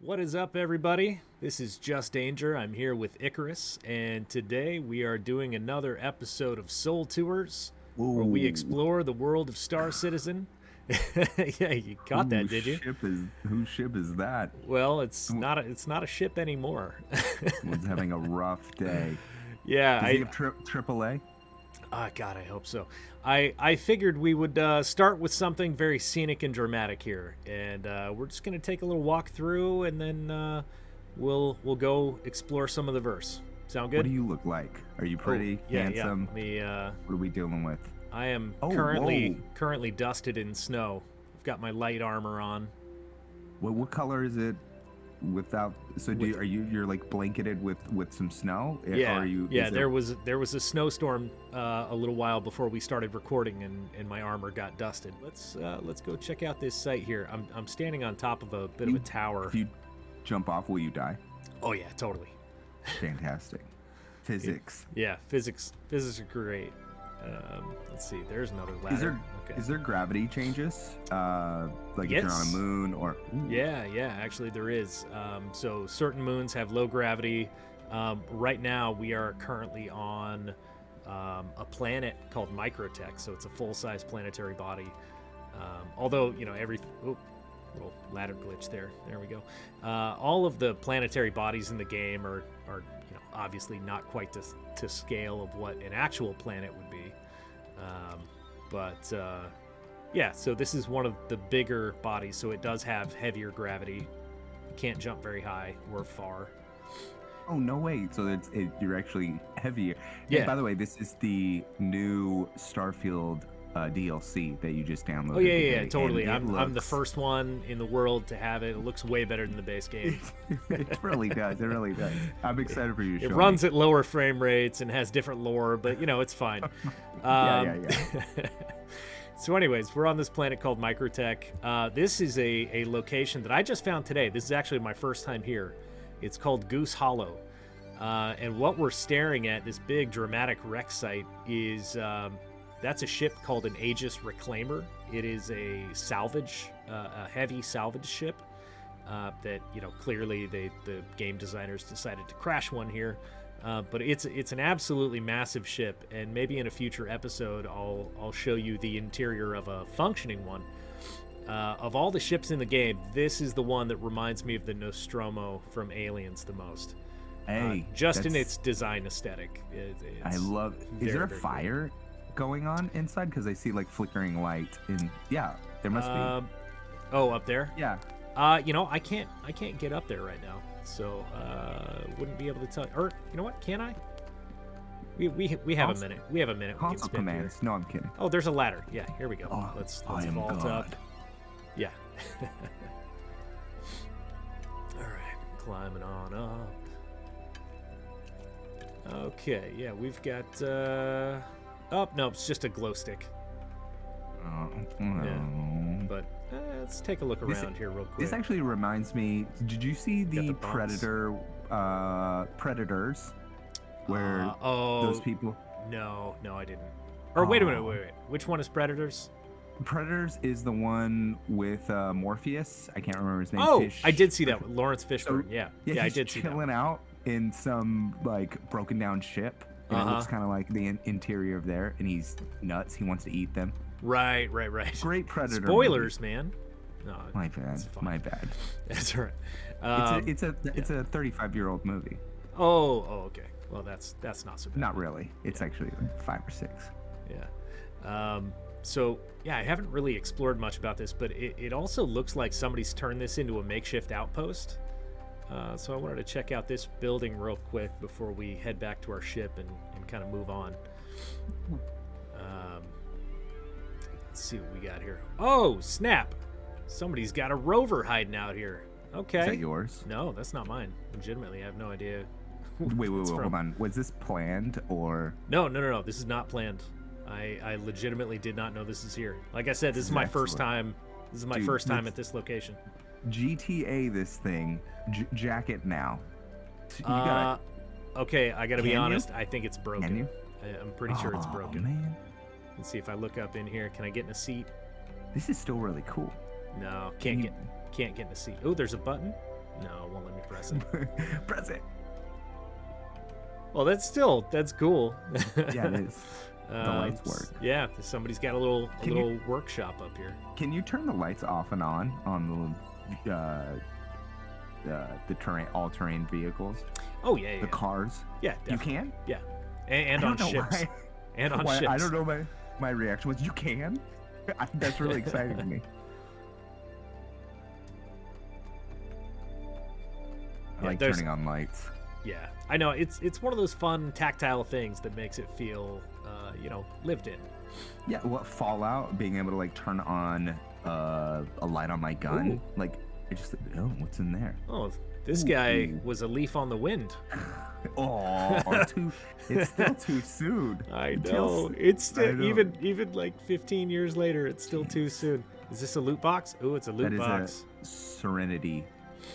What is up, everybody? This is Just Danger. I'm here with Icarus, and today we are doing another episode of Soul Tours, where we Ooh. explore the world of Star Citizen. Yeah, you caught that, did you? Whose ship is that? Well, it's not a ship anymore. Someone's having a rough day. Yeah, Does he have AAA? God, I hope so. I figured we would start with something very scenic and dramatic here, and we're just gonna take a little walk through, and then we'll go explore some of the verse. Sound good? What do you look like? Are you pretty, handsome? Yeah. What are we dealing with? I am Oh, currently dusted in snow. I've got my light armor on. What color is it? Without you're like blanketed with some snow? Yeah, Or are you, there was a snowstorm a little while before we started recording, and my armor got dusted. Let's go check out this site here. I'm standing on top of a bit of a tower. If you jump off, will you die? Oh yeah, totally. Fantastic. Physics. Yeah, physics are great. Let's see. There's another ladder. Is there gravity changes? Like Yes. if you're on a moon or? Ooh. Yeah, actually there is. So certain moons have low gravity. Right now we are currently on a planet called Microtech, so it's a full-size planetary body. Although, little ladder glitch there. There we go. All of the planetary bodies in the game are obviously not quite to scale of what an actual planet would be. Yeah, so this is one of the bigger bodies, so it does have heavier gravity. You can't jump very high or far. Oh, no way. So you're actually heavier. Yeah. And by the way, this is the new Starfield DLC that you just downloaded. Oh, yeah, today, totally. and I'm the first one in the world to have it. It looks way better than the base game. It really does. It really does. I'm excited for you to It show runs me. at lower frame rates and has different lore, but, it's fine. Yeah. So anyways, we're on this planet called Microtech. This is a location that I just found today. This is actually my first time here. It's called Goose Hollow. And what we're staring at, this big dramatic wreck site, is that's a ship called an Aegis Reclaimer. It is a heavy salvage ship that, clearly the game designers decided to crash one here. But it's an absolutely massive ship, and maybe in a future episode I'll show you the interior of a functioning one. Of all the ships in the game, this is the one that reminds me of the Nostromo from Aliens the most. Hey, just in its design aesthetic. I love. Is there a fire going on inside? Because I see like flickering light. Yeah, there must be. Oh, up there? Yeah. I can't get up there right now, so wouldn't be able to tell. Or you know what? Can I? We have a minute. We have a minute. We can Console spend here. commands. No, I'm kidding. Oh, there's a ladder. Yeah, here we go. Oh, let's I am vault God. up. Yeah. All right, climbing on up. Okay, yeah, we've got. Oh no, it's just a glow stick. Yeah. But let's take a look around here real quick. This actually reminds me. Did you see the Predators? Where those people? No, I didn't. Or wait a minute, wait. Which one is Predators? Predators is the one with Morpheus. I can't remember his name. Oh, I did see that one. Lawrence Fishburne. So, yeah, I did see that. Chilling out in some like broken down ship. And it looks kind of like the interior of there, and he's nuts. He wants to eat them. Right. Great Predator. Spoilers, movie. man. No, my bad. My bad. That's all right. It's a 35-year-old movie. Oh, okay. Well, that's not so bad. Not really. It's actually like 5 or 6. Yeah. So yeah, I haven't really explored much about this, but it also looks like somebody's turned this into a makeshift outpost. So I wanted to check out this building real quick before we head back to our ship and kind of move on. Let's see what we got here. Oh, snap! Somebody's got a rover hiding out here. Okay. Is that yours? No, that's not mine. Legitimately, I have no idea. Wait, hold on. Was this planned or? No. This is not planned. I legitimately did not know this is here. Like I said, this is my first time. This is my first time at this location. GTA this thing. Jack it now. You okay, I gotta be honest. I think it's broken. Can you? I'm pretty sure it's broken. Man. Let's see if I look up in here. Can I get in a seat? This is still really cool. No, can't get in a seat. Oh, there's a button. No, it won't let me press it. Press it. Well, that's cool. Yeah, it is. The lights work. Yeah, somebody's got a little workshop up here. Can you turn the lights off and on the terrain, all-terrain vehicles? Oh yeah, the cars. Yeah, definitely. You can. Yeah, and on ships. And on ships. I don't know. My reaction was, you can. That's really exciting to me. I like turning on lights. Yeah, I know. It's one of those fun tactile things that makes it feel, lived in. Yeah, what Fallout, being able to like turn on a light on my gun. Ooh. Like, I just, what's in there? Oh, this guy was a leaf on the wind. It's still too soon. I know. It's still, even like 15 years later, it's still too soon. Is this a loot box? Oh, it's a loot box. That is a Serenity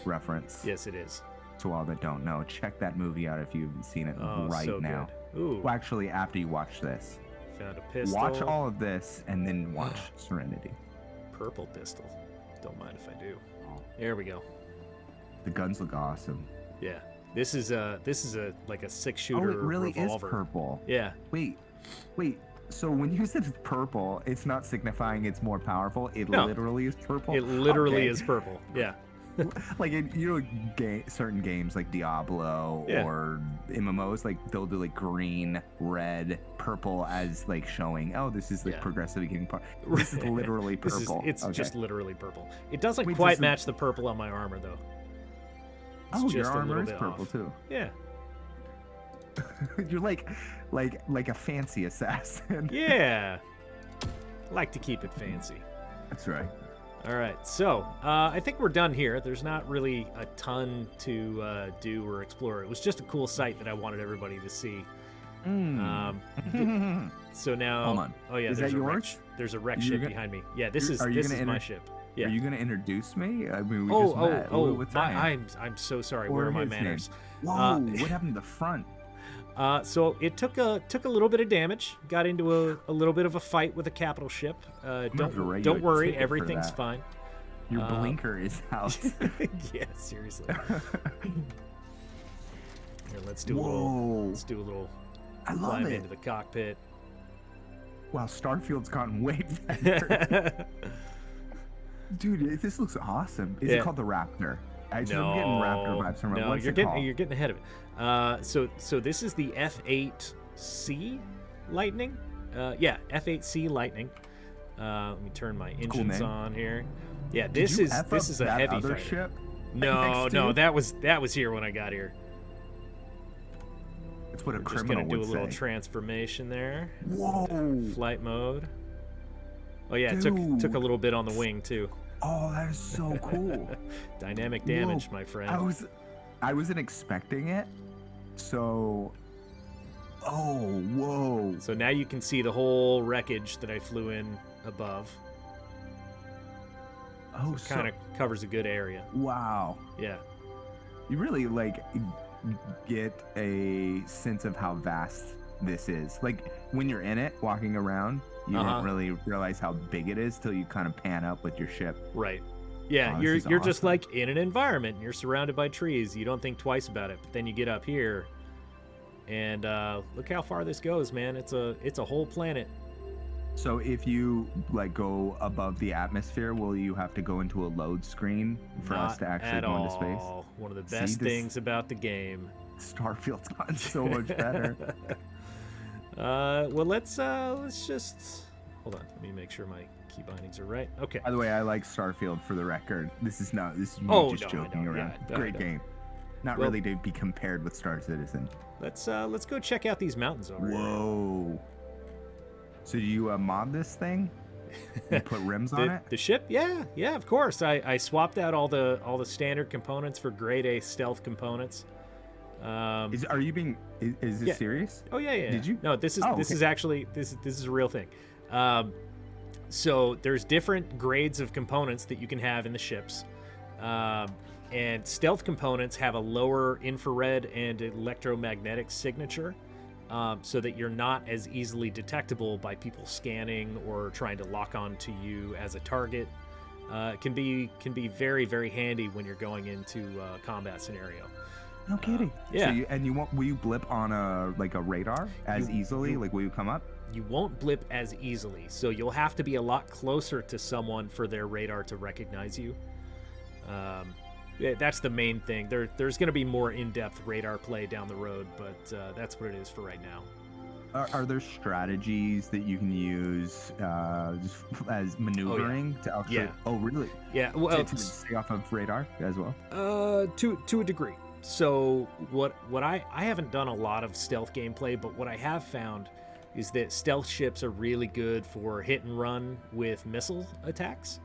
reference. Yes, it is. To all that don't know, check that movie out if you haven't seen it right now. Good. Ooh. Well, actually, after you watch this. Found a pistol. Watch all of this and then watch Serenity. Purple pistol. Don't mind if I do. There we go. The guns look awesome. Yeah. This is a like a 6-shooter revolver. Oh, it really revolver. is purple. Yeah. Wait. So when you said it's purple, it's not signifying it's more powerful. It literally is purple. It literally is purple. Yeah. Like in certain games like Diablo or MMOs, like they'll do like green, red, purple as like showing, this is like progressive game part. This is literally purple. It's just literally purple. It doesn't quite match the purple on my armor though. It's your armor is purple too. Yeah. You're like a fancy assassin. Yeah. Like to keep it fancy. That's right. All right, so I think we're done here. There's not really a ton to do or explore. It was just a cool site that I wanted everybody to see. So now, hold on. Oh yeah, is that yours? There's a wreck ship behind me. Yeah, this is my ship. Yeah. Are you gonna introduce me? I mean, we just met. What's I'm so sorry. Where are my manners? Whoa! What happened to the front? So it took a little bit of damage. Got into a little bit of a fight with a capital ship. Don't worry, everything's fine. Your blinker is out. Yeah, seriously. Here, let's do a little. I love climb it. Into the cockpit. Wow, Starfield's gotten way better. Dude, this looks awesome. Is it called the Raptor? Actually, I'm getting Raptor vibes from it. No, What's you're it called? getting ahead of it. So this is the F8C Lighting. F8C Lighting. Let me turn my engines on here. Yeah, this is a heavy fighter. Ship no, that was here when I got here. It's what a criminal would say. Just gonna do a little transformation there. Whoa! Flight mode. Oh yeah, it took a little bit on the wing too. Oh, that is so cool. Dynamic damage, my friend. I wasn't expecting it. So, whoa. So now you can see the whole wreckage that I flew in above. Oh, so kind of covers a good area. Wow. Yeah. You really get a sense of how vast this is. Like when you're in it, walking around, you don't really realize how big it is till you kind of pan up with your ship. Right. Yeah, you're awesome. Just like in an environment and you're surrounded by trees. You don't think twice about it, but then you get up here and look how far this goes, man. It's a whole planet. So if you go above the atmosphere, will you have to go into a load screen for us to actually go into space? One of the best things about the game. Starfield's gotten so much better. Well, let's just hold on. Let me make sure my key bindings are right. Okay. By the way, I like Starfield for the record. This is me just joking around. Great game. Not really to be compared with Star Citizen. Let's go check out these mountains over here. Whoa. So do you mod this thing? You put rims on it? The ship? Yeah, of course. I swapped out all the standard components for grade A stealth components. Is this serious? Oh yeah. Did you? No, this is actually this is a real thing. So there's different grades of components that you can have in the ships. And stealth components have a lower infrared and electromagnetic signature, so that you're not as easily detectable by people scanning or trying to lock on to you as a target. It can be very, very handy when you're going into a combat scenario. No kidding. Yeah. So will you blip on a radar as easily? Will you come up? You won't blip as easily, so you'll have to be a lot closer to someone for their radar to recognize you. That's the main thing. There's going to be more in-depth radar play down the road, but that's what it is for right now. Are there strategies that you can use just as maneuvering to actually? Yeah. Oh, really? Yeah. Well, to stay off of radar as well. To a degree. So what I haven't done a lot of stealth gameplay, but what I have found is that stealth ships are really good for hit and run with missile attacks.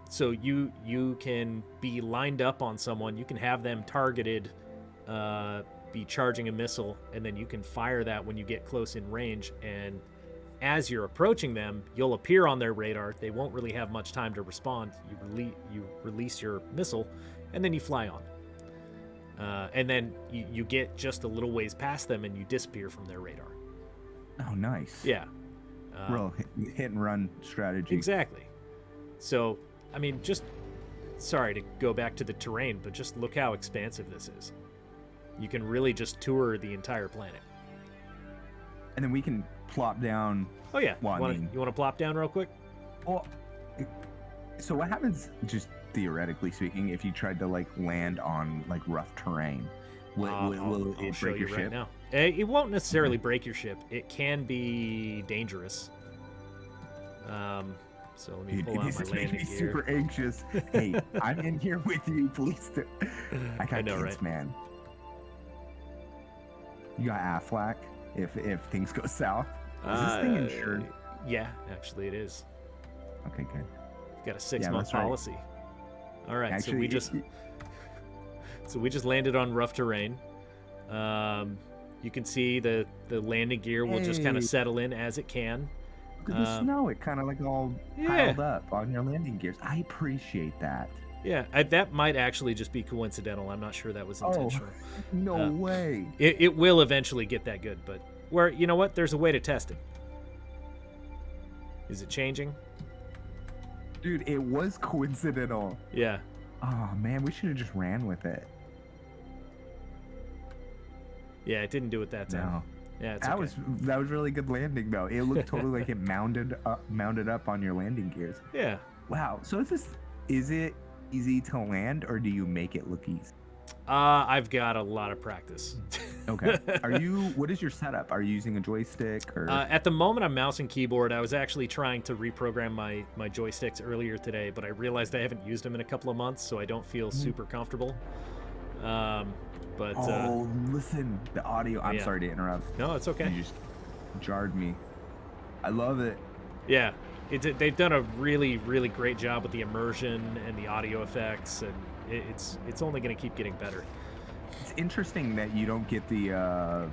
So you can be lined up on someone, you can have them targeted, be charging a missile, and then you can fire that when you get close in range, and as you're approaching them, you'll appear on their radar. They won't really have much time to respond. You release your missile, and then you fly on. And then you get just a little ways past them, and you disappear from their radar. Oh, nice. Yeah. Real hit and run strategy. Exactly. So, I mean, just sorry to go back to the terrain, but just look how expansive this is. You can really just tour the entire planet. And then we can plop down. Oh, yeah. Well, you want to plop down real quick? Well, so what happens, just theoretically speaking, if you tried to land on rough terrain? Will it break your ship? Right now. It won't necessarily break your ship. It can be dangerous. So let me pull out my landing gear. Super anxious. Hey, I'm in here with you. Please do. I know, kids, right? Man. You got Aflac if things go south. Is this thing insured? Yeah, actually it is. Okay, good. We've got a 6-month policy. Right. All right, actually, so we just landed on rough terrain. You can see the landing gear will just kind of settle in as it can. Look at the snow. It kind of all piled up on your landing gears. I appreciate that. Yeah, that might actually just be coincidental. I'm not sure that was intentional. Oh, no way. It will eventually get that good, but you know what? There's a way to test it. Is it changing? Dude, it was coincidental. Yeah. Oh, man, we should have just ran with it. Yeah, it didn't do it that time. No. Yeah, that was really good landing though. It looked totally like it mounted up on your landing gears. Yeah. Wow. So is it easy to land, or do you make it look easy? I've got a lot of practice. Okay. What is your setup? Are you using a joystick or? At the moment, I'm mouse and keyboard. I was actually trying to reprogram my joysticks earlier today, but I realized I haven't used them in a couple of months, so I don't feel super comfortable. But listen, the audio. I'm sorry to interrupt. No, it's okay. You just jarred me. I love it. Yeah, they've done a really, really great job with the immersion and the audio effects, and it's only going to keep getting better. It's interesting that you don't get the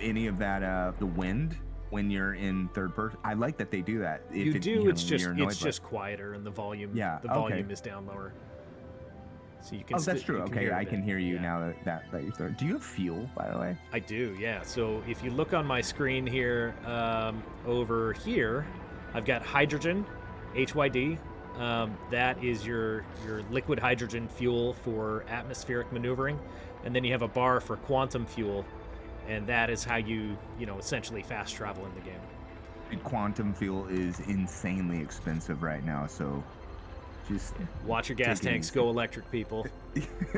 any of that the wind when you're in third person. I like that they do that. It's just quieter, and the volume. Yeah, the volume is down lower. So you can. Oh, that's true. Okay, I can hear you now that you're starting. Do you have fuel, by the way? I do. Yeah. So if you look on my screen here, over here, I've got hydrogen, HYD. That is your liquid hydrogen fuel for atmospheric maneuvering, and then you have a bar for quantum fuel, and that is how you essentially fast travel in the game. Quantum fuel is insanely expensive right now, so. Just watch your gas tanks go electric, people.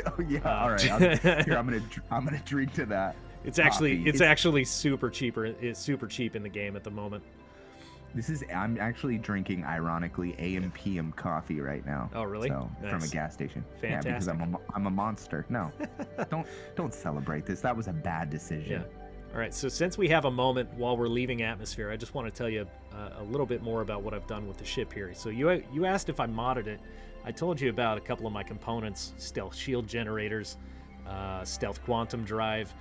Oh yeah, all right. I'm gonna drink to that. It's actually super cheaper. It's super cheap in the game at the moment. I'm actually drinking, ironically, AM PM coffee right now. Oh really? So nice. From a gas station. Fantastic. Yeah, because I'm a monster. No, don't celebrate this. That was a bad decision. Yeah. All right, so since we have a moment while we're leaving atmosphere, I just want to tell you a little bit more about what I've done with the ship here. So you asked if I modded it. I told you about a couple of my components: stealth shield generators, stealth quantum drive.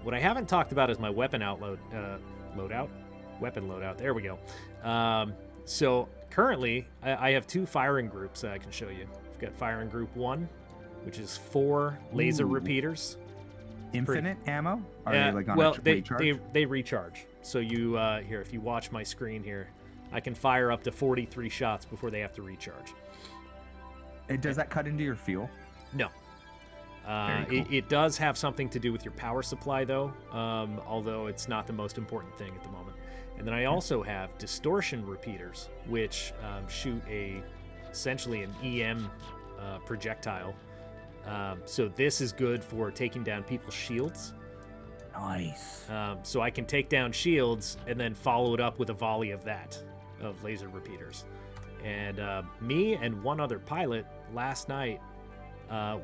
What I haven't talked about is my weapon weapon loadout. There we go. So currently, I have 2 firing groups that I can show you. I've got firing group 1, which is 4 laser repeaters. Infinite ammo? Are they recharge? They recharge. So you here, if you watch my screen here, I can fire up to 43 shots before they have to recharge. And does that cut into your fuel? No. Very cool. It does have something to do with your power supply, though, although it's not the most important thing at the moment. And then I also have distortion repeaters, which shoot essentially an EM projectile. So this is good for taking down people's shields. Nice. So I can take down shields and then follow it up with a volley of laser repeaters. And me and one other pilot last night,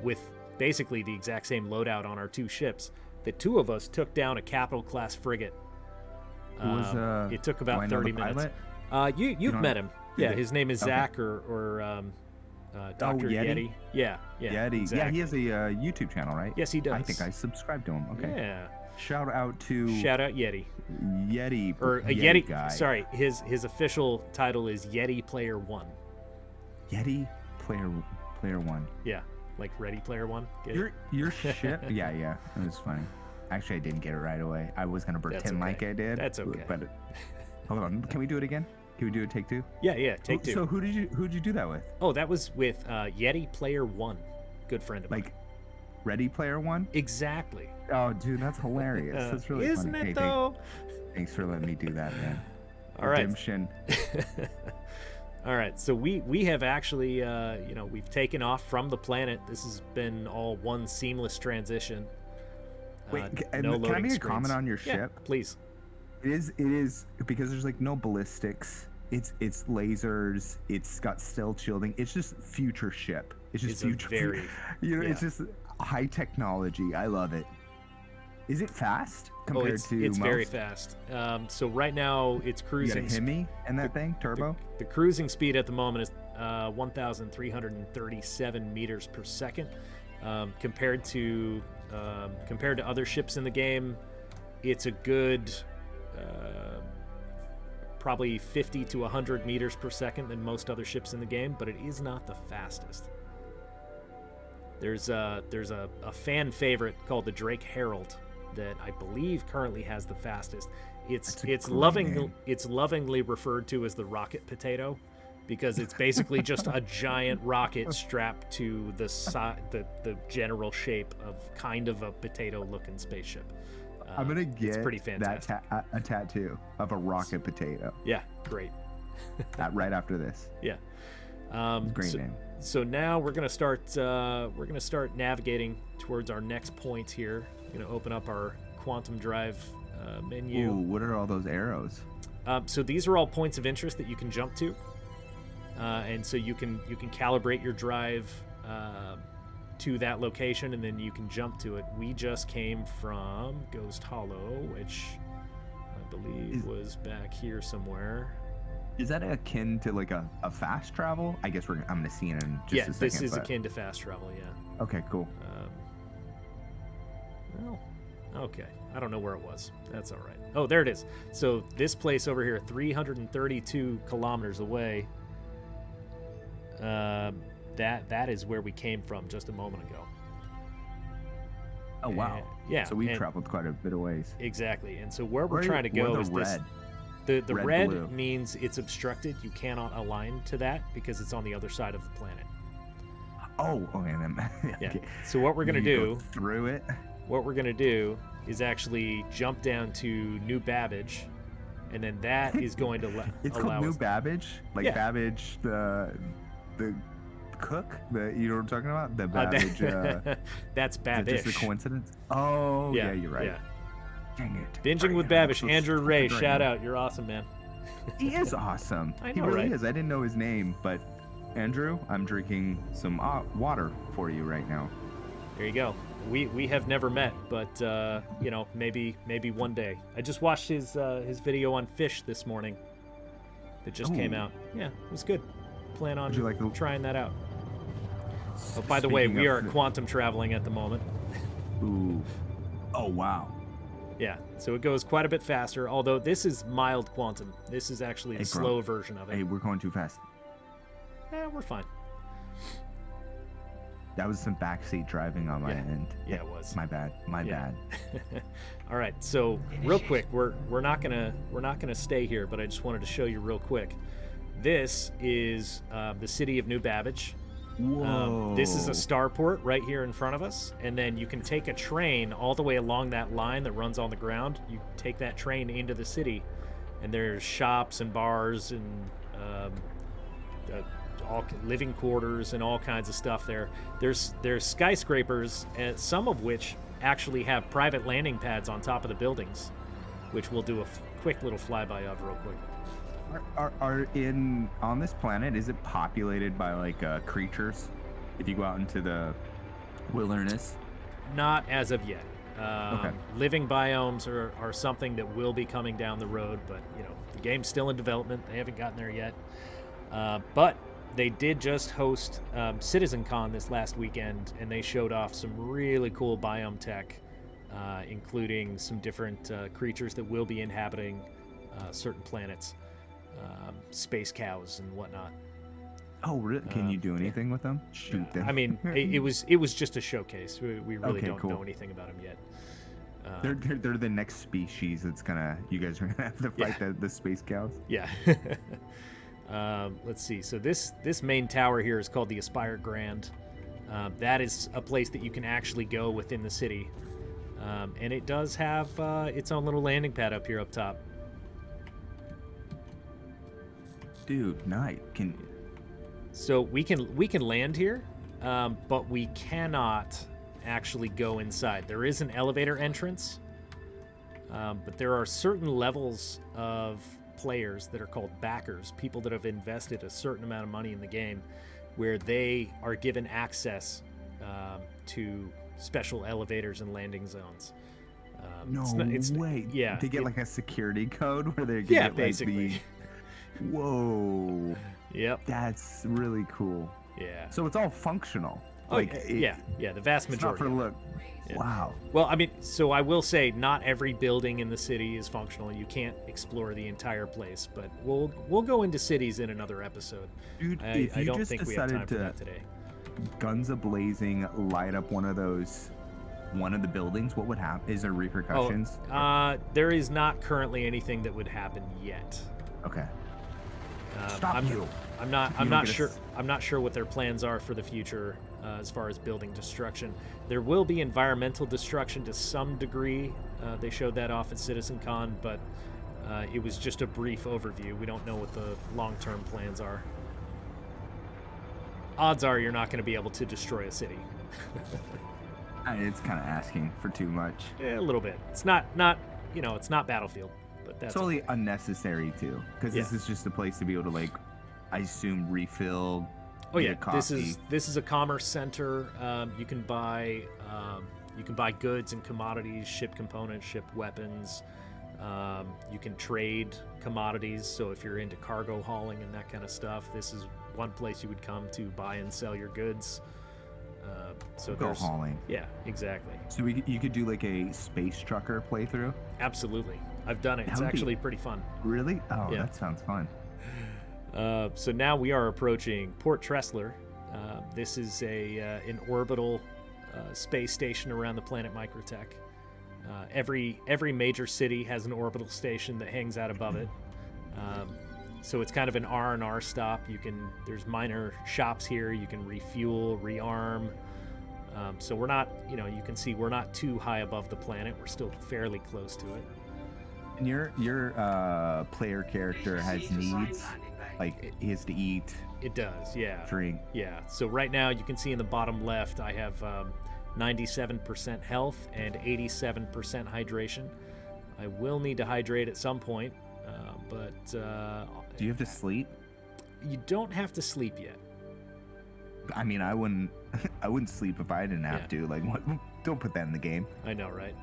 with basically the exact same loadout on our two ships, the two of us took down a capital class frigate. It took about 30 minutes. You've met him. Yeah, his name is Zach or Dr. Yeti. Yeah. Yeti. Exactly. Yeah, he has a YouTube channel, right? Yes, he does. I think I subscribed to him. Okay. Yeah. Shout out Yeti. Yeti. Or a Yeti guy. Sorry, his official title is Yeti Player One. Yeti Player One. Yeah, like Ready Player One. Your ship. Yeah. It was funny. Actually, I didn't get it right away. I was gonna pretend like I did. That's okay. But hold on, can we do it again? Can we do a take two? Yeah, take two. So who'd you do that with? Oh, that was with Yeti Player One, good friend of mine. Like Ready Player One? Exactly. Oh, dude, that's hilarious. That's really Isn't funny. it though? Thanks for letting me do that, man. All right. Redemption. All right, so we have actually, we've taken off from the planet. This has been all one seamless transition. Wait, no can I make a screens. comment on your ship? Yeah, please. It is because there's like no ballistics. It's lasers. It's got stealth shielding. It's just future ship. It's just future. It's just high technology. I love it. Is it fast compared to it's most? very fast. So right now it's cruising. You got a Hemi in that thing, turbo? The cruising speed at the moment is 1,337 meters per second. Compared to other ships in the game, it's a good probably 50 to 100 meters per second than most other ships in the game, but it is not the fastest. There's a fan favorite called the Drake Herald that I believe currently has the fastest. It's lovingly referred to as the rocket potato, because it's basically just a giant rocket strapped to the general shape of kind of a potato-looking spaceship. I'm gonna get it's pretty fantastic. a tattoo of a rocket potato. Yeah, great. Right after this. Yeah. Great name. So now we're gonna start navigating towards our next point here. We're gonna open up our quantum drive menu. Ooh, what are all those arrows? So these are all points of interest that you can jump to, and so you can calibrate your drive to that location, and then you can jump to it. We just came from Ghost Hollow, which I believe was back here somewhere. Is that akin to like a fast travel? I guess I'm going to see it in just a second. Yeah, this is akin to fast travel, yeah. Okay, cool. Well, okay. I don't know where it was. That's all right. Oh, there it is. So this place over here, 332 kilometers away, that is where we came from just a moment ago. Oh, wow. Yeah. So we've traveled quite a bit of ways. Exactly. And so where we're trying to go is this. The red means it's obstructed. You cannot align to that because it's on the other side of the planet. Oh, okay. Then, yeah. Okay. So what we're gonna do through it? What we're gonna do is actually jump down to New Babbage, and then that is going to it's allow called New us... Babbage, like Babbage the cook. You know what I'm talking about? The Babbage. That's Babbage. Is it just a coincidence? Oh, yeah, you're right. Yeah. Dang it. Binging with Babbage, Andrew Ray, shout out. You're awesome, man. He is awesome. I know, he really right? is. I didn't know his name, but Andrew, I'm drinking some water for you right now. There you go. We have never met, but maybe one day. I just watched his video on fish this morning. That just came out. Yeah, it was good. Plan on trying that out. Oh, by the way, we are quantum traveling at the moment. Ooh. Oh, wow. Yeah, so it goes quite a bit faster, although this is mild quantum. This is actually the slow version of it. Hey, we're going too fast. Yeah, we're fine. That was some backseat driving on my end. Yeah, it was. My bad. My bad. All right, so real quick, we're not gonna stay here, but I just wanted to show you real quick. This is the city of New Babbage. Whoa. This is a starport right here in front of us, and then you can take a train all the way along that line that runs on the ground. You take that train into the city, and there's shops and bars and all living quarters and all kinds of stuff there. There's skyscrapers, some of which actually have private landing pads on top of the buildings, which we'll do a quick little flyby of real quick. Are on this planet, is it populated by like creatures if you go out into the wilderness? Not as of yet. Okay. Living biomes are something that will be coming down the road, but the game's still in development. They haven't gotten there yet. But they did just host CitizenCon this last weekend, and they showed off some really cool biome tech, including some different creatures that will be inhabiting certain planets, space cows and whatnot. Oh, really? Can you do anything with them? Shoot them? I mean, it was just a showcase. We really don't know anything about them yet. They're the next species that's you guys are gonna have to fight the space cows. Yeah. Let's see. So this main tower here is called the Aspire Grand. That is a place that you can actually go within the city, and it does have its own little landing pad up here up top. Dude, nice. So we can land here, but we cannot actually go inside. There is an elevator entrance, but there are certain levels of players that are called backers, people that have invested a certain amount of money in the game, where they are given access to special elevators and landing zones. No way. Yeah. They get like a security code where they get basically. Whoa. Yep. That's really cool. Yeah. So it's all functional. The vast majority. It's not for look. Yeah. Wow. Well, I mean, so I will say not every building in the city is functional. You can't explore the entire place, but we'll go into cities in another episode. Dude, I don't think we have time for that today. Guns a-blazing, light up one of the buildings, what would happen? Is there repercussions? There is not currently anything that would happen yet. Okay. I'm not sure. I'm not sure what their plans are for the future as far as building destruction. There will be environmental destruction to some degree. They showed that off at CitizenCon, but it was just a brief overview. We don't know what the long-term plans are. Odds are you're not going to be able to destroy a city. It's kind of asking for too much. Yeah, a little bit. It's not it's not Battlefield. But that's totally unnecessary too, because this is just a place to be able to, I assume, refill. Oh yeah, coffee. This is a commerce center. You can buy goods and commodities, ship components, ship weapons. You can trade commodities. So if you're into cargo hauling and that kind of stuff, this is one place you would come to buy and sell your goods. Cargo hauling. Yeah, exactly. So you could do like a space trucker playthrough. Absolutely. I've done it. It's actually pretty fun. Really? Oh, yeah. That sounds fun. So now we are approaching Port Tressler. This is an orbital space station around the planet Microtech. Every major city has an orbital station that hangs out above it. So it's kind of an R&R stop. There's minor shops here. You can refuel, rearm. So we're not, you can see we're not too high above the planet. We're still fairly close to it. And your player character has needs, like he has to eat. It does, yeah. Drink. Yeah. So right now you can see in the bottom left, I have 97% health and 87% hydration. I will need to hydrate at some point, but do you have to sleep? You don't have to sleep yet. I mean, I wouldn't sleep if I didn't have to. Like, what? Don't put that in the game. I know, right?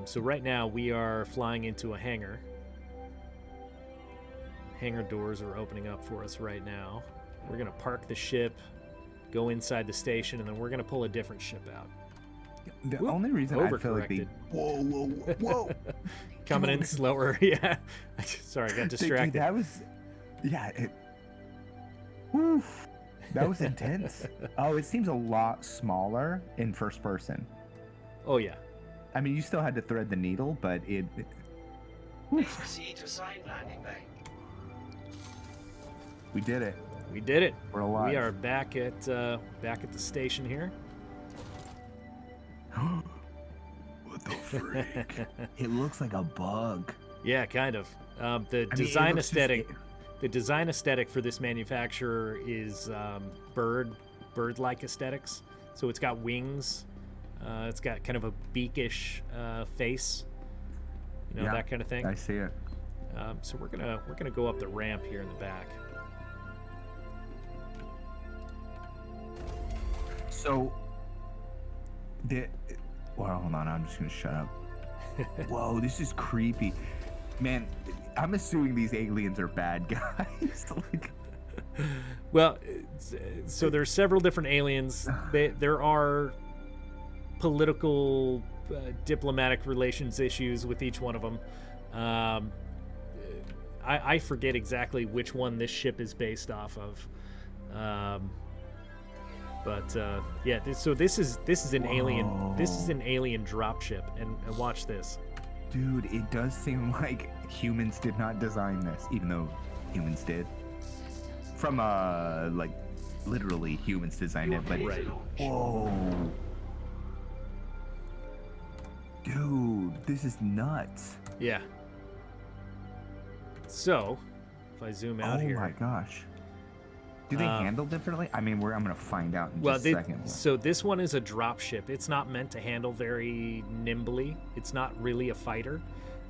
So right now we are flying into a hangar. Hangar doors are opening up for us right now. We're gonna park the ship, go inside the station, and then we're gonna pull a different ship out. The only reason I feel like they whoa coming in slower. Yeah. Sorry, I got distracted. That was, yeah. Oof. That was intense. Oh, it seems a lot smaller in first person. Oh yeah. I mean, you still had to thread the needle, but it. Proceed to assigned landing bay. We did it. We did it. We're alive. We are back at the station here. What the freak? It looks like a bug. Yeah, kind of. The design aesthetic for this manufacturer is bird-like aesthetics. So it's got wings. It's got kind of a beakish face. You know, that kind of thing. I see it. So we're gonna go up the ramp here in the back. So, well, hold on. I'm just gonna shut up. Whoa, this is creepy, man. I'm assuming these aliens are bad guys. Like, well, so there's several different aliens. There are political, diplomatic relations issues with each one of them. I forget exactly which one this ship is based off of. Yeah. So this is an alien. This is an alien dropship, and watch this. Dude, it does seem like humans did not design this, even though humans did. From like literally humans designed it, but right. Whoa. Dude, this is nuts. Yeah. So, if I zoom out here. Oh my gosh. Do they handle differently? I mean, I'm going to find out in just a second. So this one is a drop ship. It's not meant to handle very nimbly. It's not really a fighter.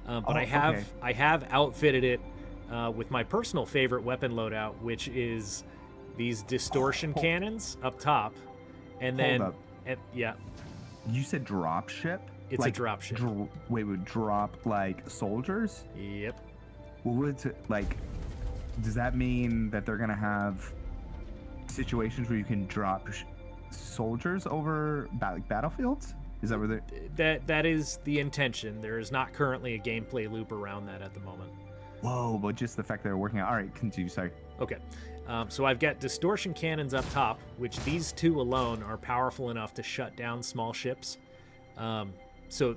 But I have outfitted it with my personal favorite weapon loadout, which is these distortion cannons up top. And then... Hold up. Yeah. You said drop ship? It's like, a drop ship. Would drop like soldiers? Yep. Well, what's it like? Does that mean that they're gonna have situations where you can drop soldiers over like battlefields? Is that where they? That is the intention. There is not currently a gameplay loop around that at the moment. Whoa! But just the fact that they're working out. All right, continue. Sorry. Okay. So I've got distortion cannons up top, which these two alone are powerful enough to shut down small ships. So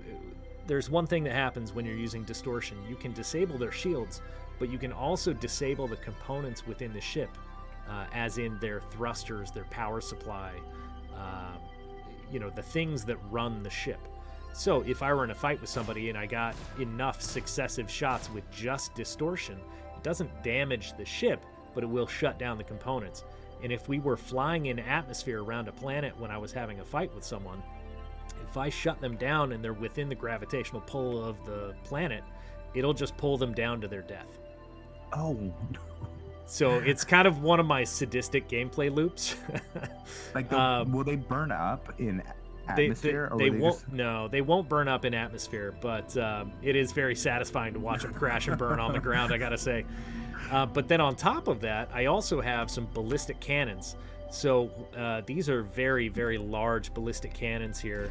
there's one thing that happens when you're using distortion. You can disable their shields, but you can also disable the components within the ship, as in their thrusters, their power supply, the things that run the ship. So if I were in a fight with somebody and I got enough successive shots with just distortion, it doesn't damage the ship, but it will shut down the components. And if we were flying in atmosphere around a planet when I was having a fight with someone, if I shut them down and they're within the gravitational pull of the planet, it'll just pull them down to their death. Oh. So it's kind of one of my sadistic gameplay loops. Like, will they burn up in atmosphere? They won't. No, they won't burn up in atmosphere, but it is very satisfying to watch them crash and burn on the ground, I gotta say. But then on top of that, I also have some ballistic cannons. So these are very, very large ballistic cannons here.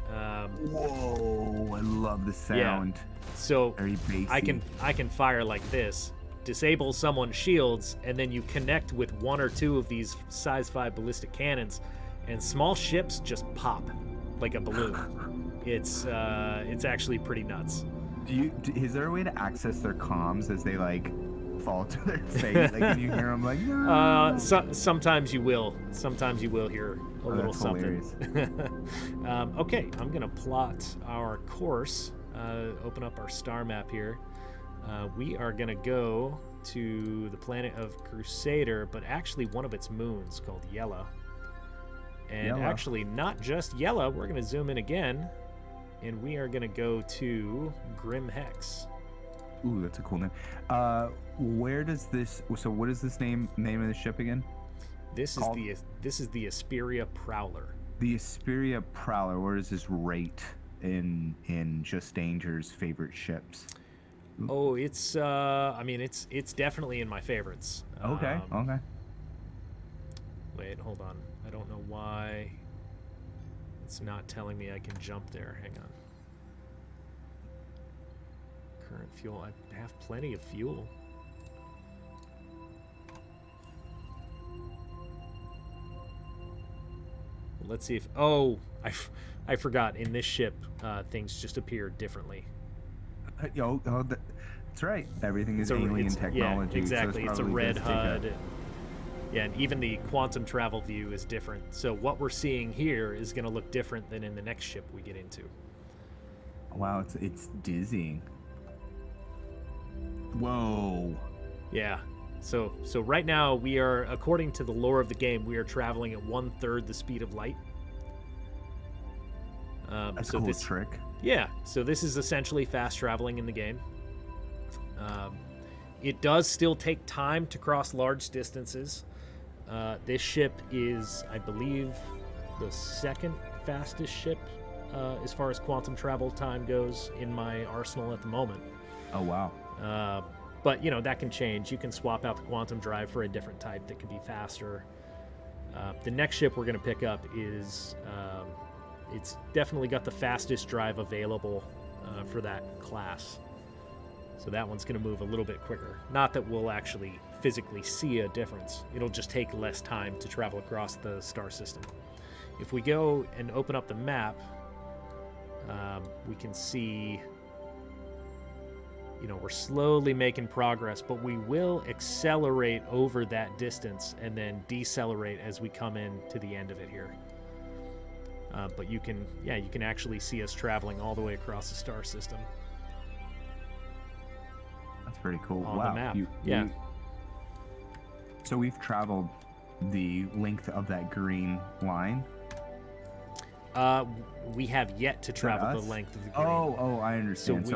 Whoa! I love the sound. Yeah. So very bassy. I can fire like this, disable someone's shields, and then you connect with one or two of these size 5 ballistic cannons, and small ships just pop like a balloon. It's actually pretty nuts. Is there a way to access their comms as they like fall to their face? Like, can you hear them like? Sometimes you will. Sometimes you will hear a little something. Okay, I'm gonna plot our course. Open up our star map here. We are gonna go to the planet of Crusader, but actually one of its moons called Yella. And actually not just Yella. We're gonna zoom in again, and we are gonna go to Grim Hex. Ooh, that's a cool name. Where does this? So, what is this name of the ship again? This is the Esperia Prowler. The Esperia Prowler. Where does this rate in Just Danger's favorite ships? Oh, it's it's definitely in my favorites. Okay. Okay. Wait, hold on. I don't know why it's not telling me I can jump there. Hang on. Current fuel. I have plenty of fuel. Let's see if... I forgot. In this ship, things just appear differently. That's right. Everything is alien technology. Yeah, exactly. So it's a red HUD. And even the quantum travel view is different. So what we're seeing here is going to look different than in the next ship we get into. Wow, it's dizzying. Whoa. Yeah. So right now we are, according to the lore of the game, we are traveling at 1/3 the speed of light. That's a cool trick. Yeah. So this is essentially fast traveling in the game. It does still take time to cross large distances. This ship is, I believe, the second fastest ship as far as quantum travel time goes in my arsenal at the moment. Oh, wow. But, that can change. You can swap out the quantum drive for a different type that can be faster. The next ship we're going to pick up is... it's definitely got the fastest drive available for that class. So that one's going to move a little bit quicker. Not that we'll actually physically see a difference. It'll just take less time to travel across the star system. If we go and open up the map, we can see, we're slowly making progress, but we will accelerate over that distance and then decelerate as we come in to the end of it here. But you can actually see us traveling all the way across the star system. That's pretty cool. On wow. the map. So we've traveled the length of that green line. We have yet to travel the length of the green. Oh, I understand.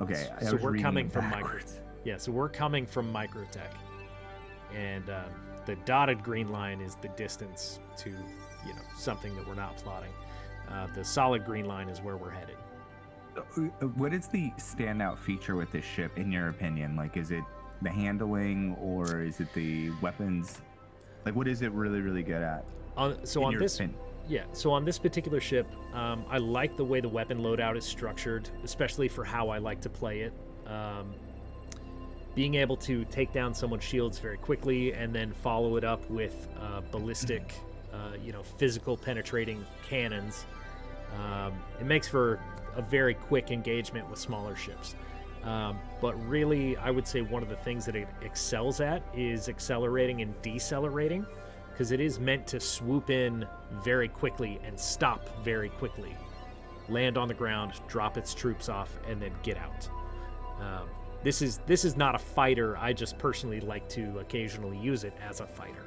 Okay. So we're coming from Microtech. Yeah, so we're coming from Microtech, and the dotted green line is the distance to, something that we're not plotting. The solid green line is where we're headed. What is the standout feature with this ship, in your opinion? Like, is it the handling, or is it the weapons? Like, what is it really, really good at? So on this particular ship, I like the way the weapon loadout is structured, especially for how I like to play it. Being able to take down someone's shields very quickly and then follow it up with ballistic, physical penetrating cannons. It makes for a very quick engagement with smaller ships. But really, I would say one of the things that it excels at is accelerating and decelerating, because it is meant to swoop in very quickly and stop very quickly, land on the ground, drop its troops off, and then get out. This is not a fighter. I just personally like to occasionally use it as a fighter.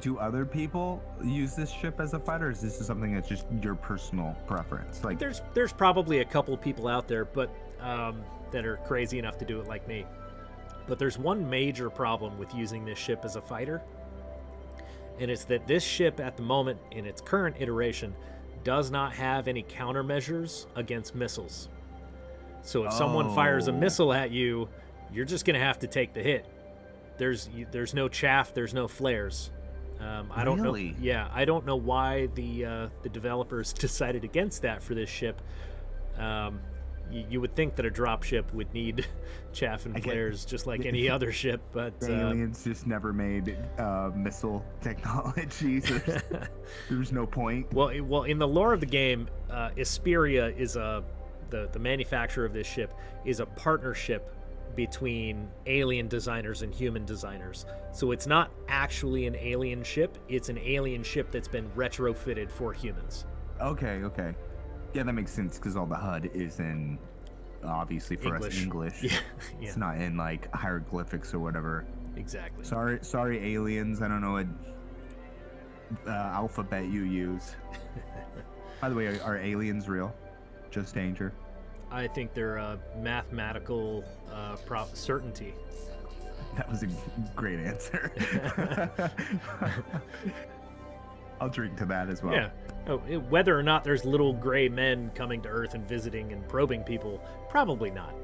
Do other people use this ship as a fighter, or is this something that's just your personal preference? Like, there's probably a couple people out there, but that are crazy enough to do it like me. But there's one major problem with using this ship as a fighter, and it's that this ship at the moment, in its current iteration, does not have any countermeasures against missiles. So if someone fires a missile at you, you're just gonna have to take the hit. There's no chaff, there's no flares. I don't know. Yeah, I don't know why the developers decided against that for this ship. You would think that a drop ship would need chaff and flares just like any other ship, but aliens just never made missile technology. So there's no point. Well, in the lore of the game, Esperia is the manufacturer of this ship is a partnership between alien designers and human designers. So it's not actually an alien ship, it's an alien ship that's been retrofitted for humans. Okay. Yeah, that makes sense, because all the HUD is in, obviously for us, English. Yeah. It's not in like hieroglyphics or whatever. Exactly. Sorry aliens, I don't know what alphabet you use. By the way, are aliens real? Just danger? I think they're a mathematical certainty. That was a great answer. I'll drink to that as well. Yeah. Whether or not there's little gray men coming to Earth and visiting and probing people, probably not.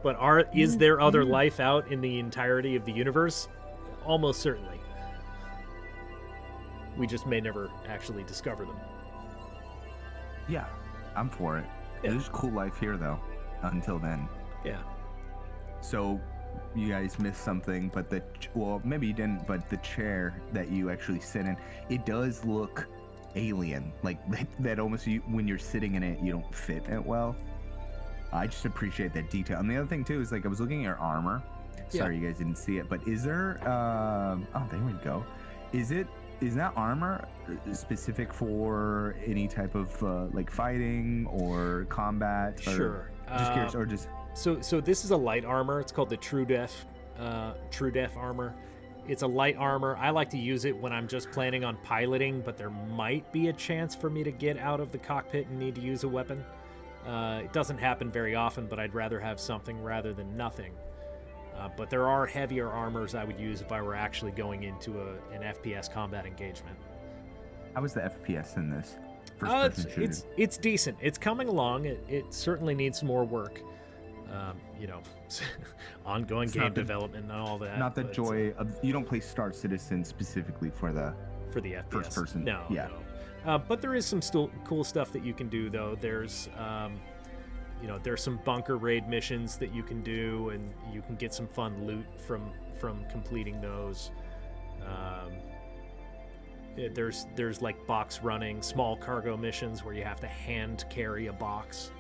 But is there other life out in the entirety of the universe? Almost certainly. We just may never actually discover them. Yeah, I'm for it. Yeah. There's cool life here, though, until then. Yeah. So, you guys missed something, but well, maybe you didn't, but the chair that you actually sit in, it does look alien. Like that almost, when you're sitting in it, you don't fit it well. I just appreciate that detail. And the other thing too is, like, I was looking at your armor. Sorry, you guys didn't see it, but is there? Oh, there we go. Is that armor specific for any type of like fighting or combat? Sure. Just curious, or just. So this is a light armor. It's called the True Def armor. It's a light armor. I like to use it when I'm just planning on piloting, but there might be a chance for me to get out of the cockpit and need to use a weapon. It doesn't happen very often, but I'd rather have something rather than nothing. But there are heavier armors I would use if I were actually going into an FPS combat engagement. How is the FPS in this? It's decent. It's coming along. It certainly needs some more work. Ongoing game development and all that. Not the joy of, you don't play Star Citizen specifically for the FPS. First person. No. Yeah. No. But there is some still cool stuff that you can do, though. There's some bunker raid missions that you can do, and you can get some fun loot from completing those. There's like box running, small cargo missions where you have to hand carry a box,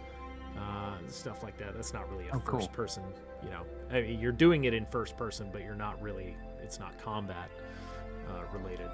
stuff like that. That's not really a first person, I mean, you're doing it in first person, but you're not really. It's not combat related.